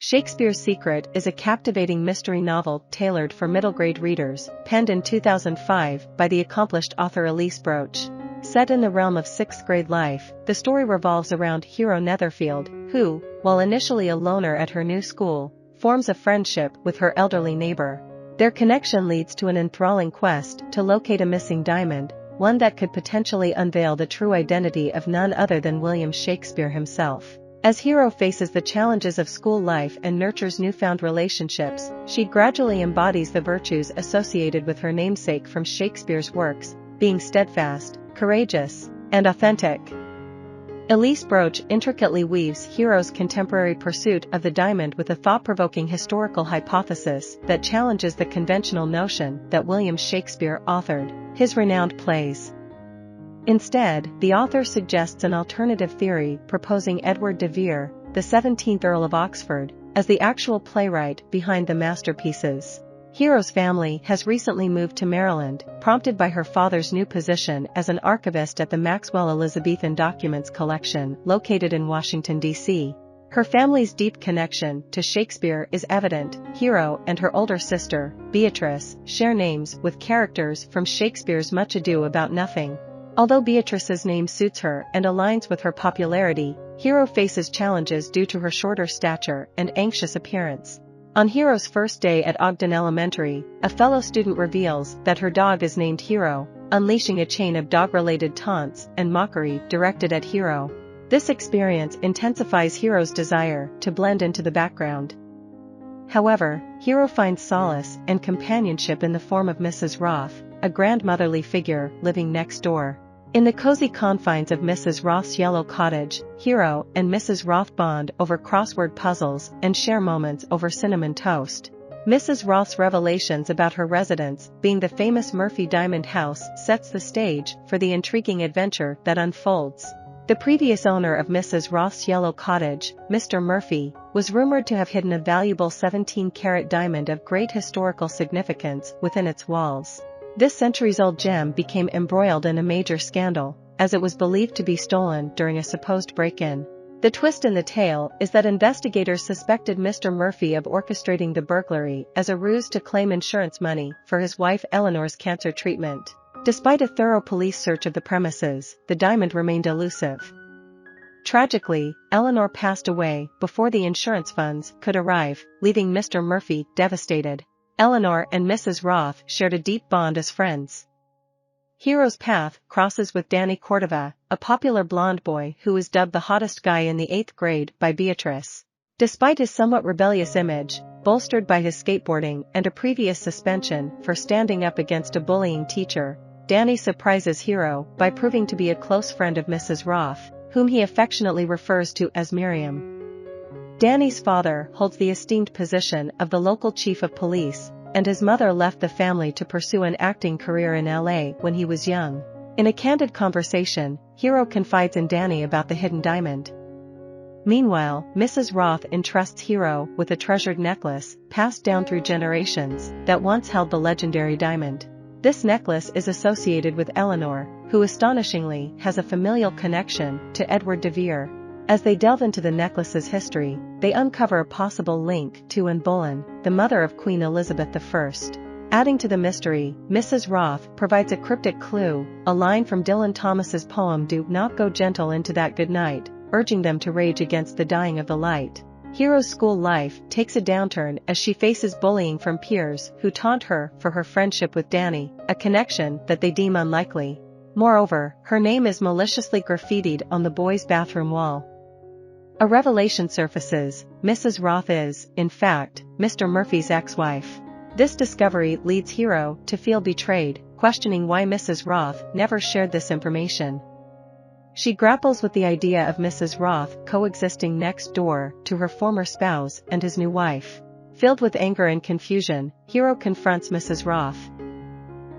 Shakespeare's Secret is a captivating mystery novel tailored for middle-grade readers, penned in 2005 by the accomplished author Elise Broach. Set in the realm of sixth-grade life, the story revolves around Hero Netherfield, who, while initially a loner at her new school, forms a friendship with her elderly neighbor. Their connection leads to an enthralling quest to locate a missing diamond, one that could potentially unveil the true identity of none other than William Shakespeare himself. As Hero faces the challenges of school life and nurtures newfound relationships, she gradually embodies the virtues associated with her namesake from Shakespeare's works, being steadfast, courageous, and authentic. Elise Broach intricately weaves Hero's contemporary pursuit of the diamond with a thought-provoking historical hypothesis that challenges the conventional notion that William Shakespeare authored his renowned plays. Instead, the author suggests an alternative theory proposing Edward de Vere, the 17th Earl of Oxford, as the actual playwright behind the masterpieces. Hero's family has recently moved to Maryland, prompted by her father's new position as an archivist at the Maxwell Elizabethan Documents Collection, located in Washington, D.C. Her family's deep connection to Shakespeare is evident. Hero and her older sister, Beatrice, share names with characters from Shakespeare's Much Ado About Nothing. Although Beatrice's name suits her and aligns with her popularity, Hero faces challenges due to her shorter stature and anxious appearance. On Hero's first day at Ogden Elementary, a fellow student reveals that her dog is named Hero, unleashing a chain of dog-related taunts and mockery directed at Hero. This experience intensifies Hero's desire to blend into the background. However, Hero finds solace and companionship in the form of Mrs. Roth, a grandmotherly figure living next door. In the cozy confines of Mrs. Roth's yellow cottage, Hero and Mrs. Roth bond over crossword puzzles and share moments over cinnamon toast. Mrs. Roth's revelations about her residence being the famous Murphy Diamond House sets the stage for the intriguing adventure that unfolds. The previous owner of Mrs. Roth's yellow cottage, Mr. Murphy, was rumored to have hidden a valuable 17-carat diamond of great historical significance within its walls. This centuries-old gem became embroiled in a major scandal, as it was believed to be stolen during a supposed break-in. The twist in the tale is that investigators suspected Mr. Murphy of orchestrating the burglary as a ruse to claim insurance money for his wife Eleanor's cancer treatment. Despite a thorough police search of the premises, the diamond remained elusive. Tragically, Eleanor passed away before the insurance funds could arrive, leaving Mr. Murphy devastated. Eleanor and Mrs. Roth shared a deep bond as friends. Hero's path crosses with Danny Cordova, a popular blonde boy who is dubbed the hottest guy in the 8th grade by Beatrice. Despite his somewhat rebellious image, bolstered by his skateboarding and a previous suspension for standing up against a bullying teacher, Danny surprises Hero by proving to be a close friend of Mrs. Roth, whom he affectionately refers to as Miriam. Danny's father holds the esteemed position of the local chief of police, and his mother left the family to pursue an acting career in LA when he was young. In a candid conversation, Hero confides in Danny about the hidden diamond. Meanwhile, Mrs. Roth entrusts Hero with a treasured necklace, passed down through generations, that once held the legendary diamond. This necklace is associated with Eleanor, who astonishingly has a familial connection to Edward de Vere. As they delve into the necklace's history, they uncover a possible link to Anne Boleyn, the mother of Queen Elizabeth I. Adding to the mystery, Mrs. Roth provides a cryptic clue, a line from Dylan Thomas's poem "Do not go gentle into that good night," urging them to rage against the dying of the light. Hero's school life takes a downturn as she faces bullying from peers who taunt her for her friendship with Danny, a connection that they deem unlikely. Moreover, her name is maliciously graffitied on the boys' bathroom wall. A revelation surfaces: Mrs. Roth is, in fact, Mr. Murphy's ex-wife. This discovery leads Hero to feel betrayed, questioning why Mrs. Roth never shared this information. She grapples with the idea of Mrs. Roth coexisting next door to her former spouse and his new wife. Filled with anger and confusion, Hero confronts Mrs. Roth.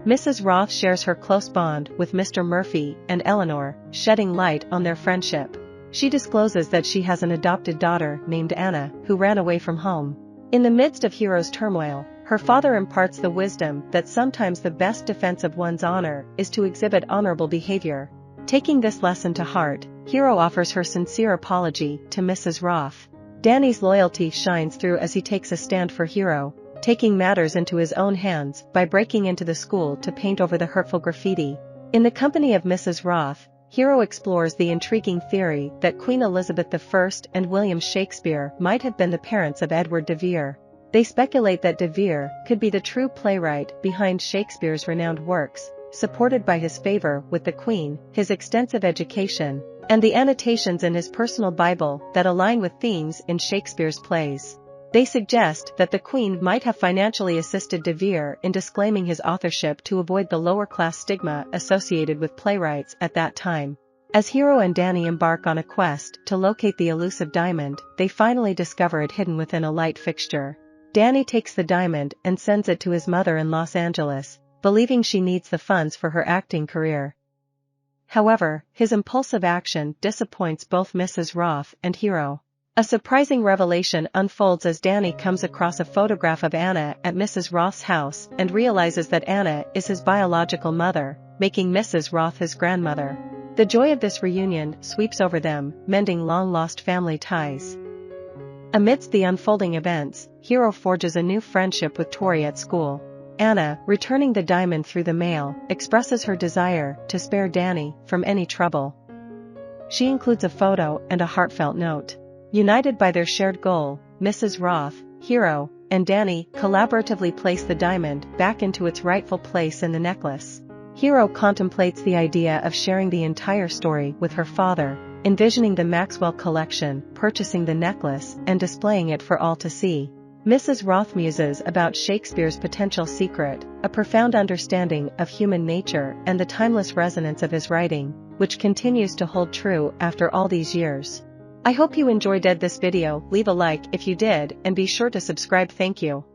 Mrs. Roth shares her close bond with Mr. Murphy and Eleanor, shedding light on their friendship. She discloses that she has an adopted daughter named Anna, who ran away from home. In the midst of Hero's turmoil, her father imparts the wisdom that sometimes the best defense of one's honor is to exhibit honorable behavior. Taking this lesson to heart, Hero offers her sincere apology to Mrs. Roth. Danny's loyalty shines through as he takes a stand for Hero, taking matters into his own hands by breaking into the school to paint over the hurtful graffiti. In the company of Mrs. Roth, Hero explores the intriguing theory that Queen Elizabeth I and William Shakespeare might have been the parents of Edward de Vere. They speculate that de Vere could be the true playwright behind Shakespeare's renowned works, supported by his favor with the Queen, his extensive education, and the annotations in his personal Bible that align with themes in Shakespeare's plays. They suggest that the Queen might have financially assisted de Vere in disclaiming his authorship to avoid the lower-class stigma associated with playwrights at that time. As Hero and Danny embark on a quest to locate the elusive diamond, they finally discover it hidden within a light fixture. Danny takes the diamond and sends it to his mother in Los Angeles, believing she needs the funds for her acting career. However, his impulsive action disappoints both Mrs. Roth and Hero. A surprising revelation unfolds as Danny comes across a photograph of Anna at Mrs. Roth's house and realizes that Anna is his biological mother, making Mrs. Roth his grandmother. The joy of this reunion sweeps over them, mending long-lost family ties. Amidst the unfolding events, Hero forges a new friendship with Tori at school. Anna, returning the diamond through the mail, expresses her desire to spare Danny from any trouble. She includes a photo and a heartfelt note. United by their shared goal, Mrs. Roth, Hero, and Danny collaboratively place the diamond back into its rightful place in the necklace. Hero contemplates the idea of sharing the entire story with her father, envisioning the Maxwell collection, purchasing the necklace, and displaying it for all to see. Mrs. Roth muses about Shakespeare's potential secret, a profound understanding of human nature and the timeless resonance of his writing, which continues to hold true after all these years. I hope you enjoyed this video. Leave a like if you did and be sure to subscribe. Thank you.